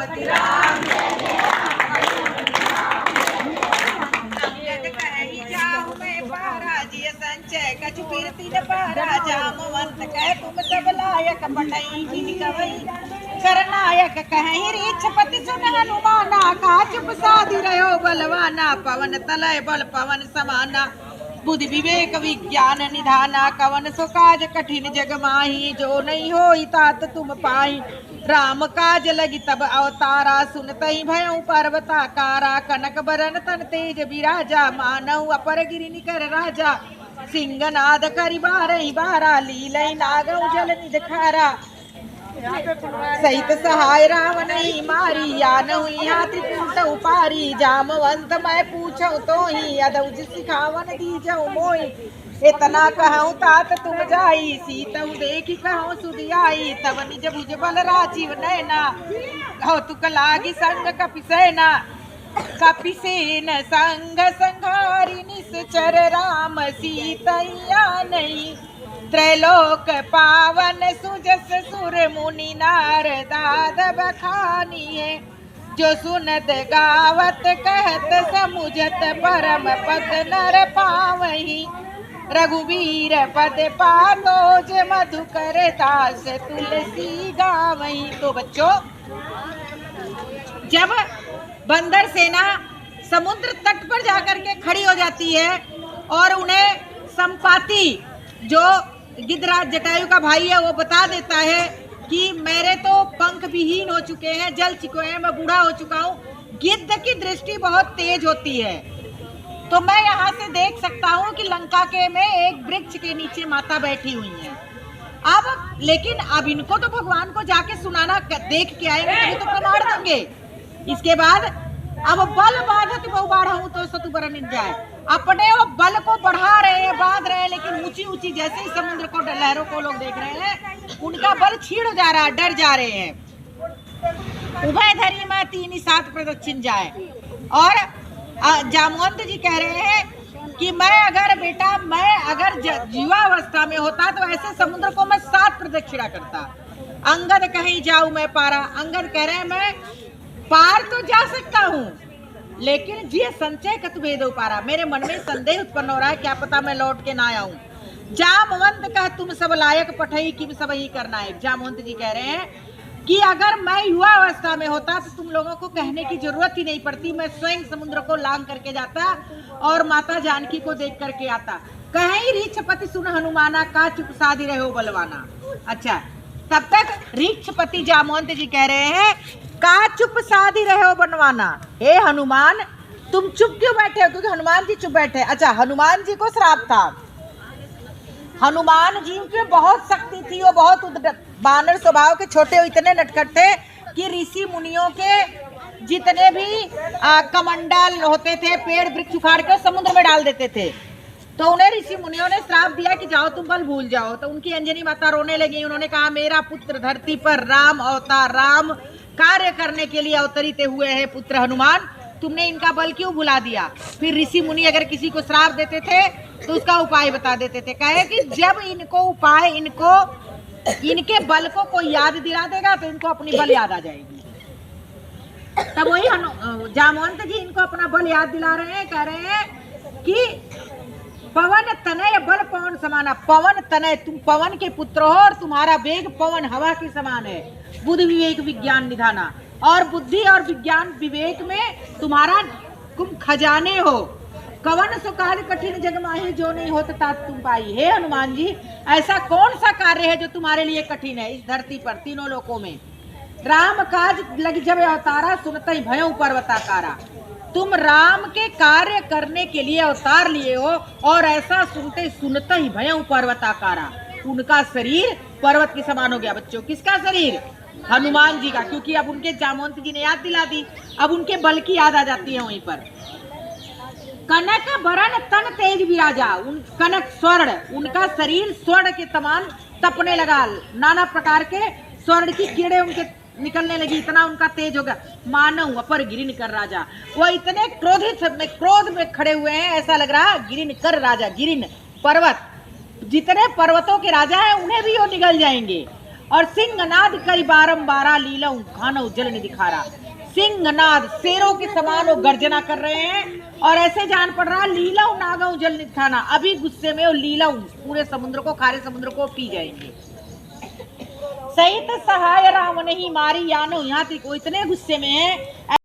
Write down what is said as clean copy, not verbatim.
सियापति राम जय जय अंगद कहि जाहु मैं पारा जिय संचय कछु कीर्ति न पारा जामवंत कह तुम सब लायक पटई जिन कवई करनायक कहि रीछपति सुन हनुमाना का चुप साधि रहो बलवाना पवन तलय बल पवन समाना बुद्धि विवेक विज्ञान निधाना कवन सो काज कठिन जग माही जो नहीं होई तात तुम पाई राम काज लगी तब अवतारा सुनतहि भयउ पर्वताकारा कनक बरन तन तेज विराजा मानहु अपर गिरि निकर राजा सिंहनाद करि बारहि बारा लीलय नागौ जल निधखारा सहित सहाय राम नहीं मारी या नहीं हाथी कुंट उपारी जामवंत मैं पूछूं तो ही अदौज सिखावन दीजऊ मोई इतना कहूँ तात तुम जाई सीतऊ देखी कहूँ सुधियाई तब निज भुज बल राजीव नैना कौतुक लागी संग कपिसेना कपिसेन संग संघारी निश्चर राम सीतैया नहीं त्रैलोक पावन सुजस सुर मुनि नारदाद बखानिए जो सुनत गावत कहत समुझत परम पद नर पावही रघुवीर पद पातोज मधुकर दास तुलसी गावही। तो बच्चों, जब बंदर सेना समुद्र तट पर जाकर के खड़ी हो जाती है और उन्हें संपाति जो गिद्धराज जटायु का भाई है वो बता देता है कि मेरे तो पंख विहीन हो चुके हैं, जल चुके हैं, मैं बूढ़ा हो चुका हूँ। गिद्ध की दृष्टि बहुत तेज होती है, तो मैं यहाँ से देख सकता हूँ कि लंका के में एक वृक्ष के नीचे माता बैठी हुई है। अब लेकिन अब इनको तो भगवान को जाके सुनाना, देख के आएंगे तभी तो प्रमाण देंगे। इसके बाद अब बल बाधत बहु बाढ़ तो सतुबर निज जाए, अपने वो बल को बढ़ा रहे हैं, बांध रहे हैं, लेकिन ऊंची ऊंची जैसे ही समुद्र को लहरों को लोग देख रहे हैं उनका बल छीड़ जा रहा है, डर जा रहे हैं। उभय धरी में 3 7 प्रदक्षिण जाए। और जामवंत जी कह रहे हैं कि मैं अगर जीवावस्था में होता तो ऐसे समुद्र को मैं 7 प्रदक्षिणा करता। अंगद कहीं जाऊं मैं पारा, अंगद कह रहे हैं मैं पार तो जा सकता हूँ, लेकिन जी संचय कत भेद पारा, मेरे मन में संदेह उत्पन्न हो रहा है, क्या पता मैं लौट के ना आऊं। जामवंत कह तुम सब लायक पठई किम सब ही करना है। जामवंत जी कह रहे हैं कि अगर मैं युवा अवस्था में होता तो तुम लोगों को कहने की जरूरत ही नहीं पड़ती, मैं स्वयं समुद्र को लांग करके जाता और माता जानकी को देख करके आता। कहीं रीछपति सुन हनुमाना का चुप साधि रहो बलवाना। अच्छा, तब तक रीछपति जामवंत जी कह रहे हैं का चुप साधि रहो बनवाना। हे हनुमान, तुम चुप क्यों बैठे हो? क्योंकि हनुमान जी चुप बैठे। अच्छा, हनुमान जी को श्राप था। हनुमान जी के बहुत शक्ति थी, वो बहुत बानर स्वभाव के, छोटे इतने नटखट थे कि ऋषि मुनियों के जितने भी कमंडल होते थे, पेड़ वृक्ष उखाड़ कर समुद्र में डाल देते थे। तो उन्हें ऋषि मुनियों ने श्राप दिया कि जाओ तुम बल भूल जाओ। तो उनकी अंजनी माता रोने लगी। उन्होंने कहा मेरा पुत्र धरती पर राम अवतार, राम कार्य करने के लिए अवतरित हुए हैं पुत्र हनुमान, तुमने इनका बल क्यों भुला दिया? फिर ऋषि मुनि अगर किसी को श्राप देते थे तो उसका उपाय बता देते थे। कहे कि जब इनके बल को कोई याद दिला देगा तो इनको अपनी बल याद आ जाएगी। तब वही जामवंत जी इनको अपना बल याद दिला रहे हैं, कह रहे हैं कि पवन तनय बल पवन समाना। पवन तनय, तुम पवन के पुत्र हो और तुम्हारा वेग पवन हवा के समान है। बुद्धि विवेक विज्ञान निधाना, और बुद्धि और विज्ञान विवेक में तुम्हारा तुम खजाने हो। कवन सो कार्य कठिन जग माही जो नहीं होता तात तुम पाई। हे हनुमान जी, ऐसा कौन सा कार्य है जो तुम्हारे लिए कठिन है इस धरती पर, तीनों लोकों में? राम काज लग जब अवतारा सुनते भयों पर्वताकारा। तुम राम के कार्य करने के लिए अवतार लिए हो और ऐसा सुनते ही भयों पर्वताकारा। उनका शरीर पर्वत के समान हो गया। बच्चों, किसका शरीर? हनुमान जी का, क्योंकि अब उनके जामवंत जी ने याद दिला दी, अब उनके बल की याद आ जाती है वहीं पर। कनक बरन तन तेज विराजा। कनक स्वर्ण, उनका शरीर स्वर्ण के समान तपने लगा, नाना प्रकार के स्वर्ण की कीड़े उनके निकलने लगी, इतना उनका तेज हो गया। मानव अपर गिरिन कर राजा, वो इतने क्रोध में खड़े हुए हैं, ऐसा लग रहा गिरिन कर राजा। गिरिन पर्वत, जितने पर्वतों के राजा हैं उन्हें भी वो निगल जाएंगे। और सिंहनाद कई बारंबारा लीलऊ खानो जल ने दिखारा। सिंहनाद शेरों के समान वो गर्जना कर रहे हैं और ऐसे जान पड़ रहा लीलऊ नागऊ जल निथाना, अभी गुस्से में वो लीलऊ पूरे समुद्र को, खारे समुद्र को पी जाएंगे। सहित सहाय राम नहीं मारी यानो, यहाँ तक वो इतने गुस्से में है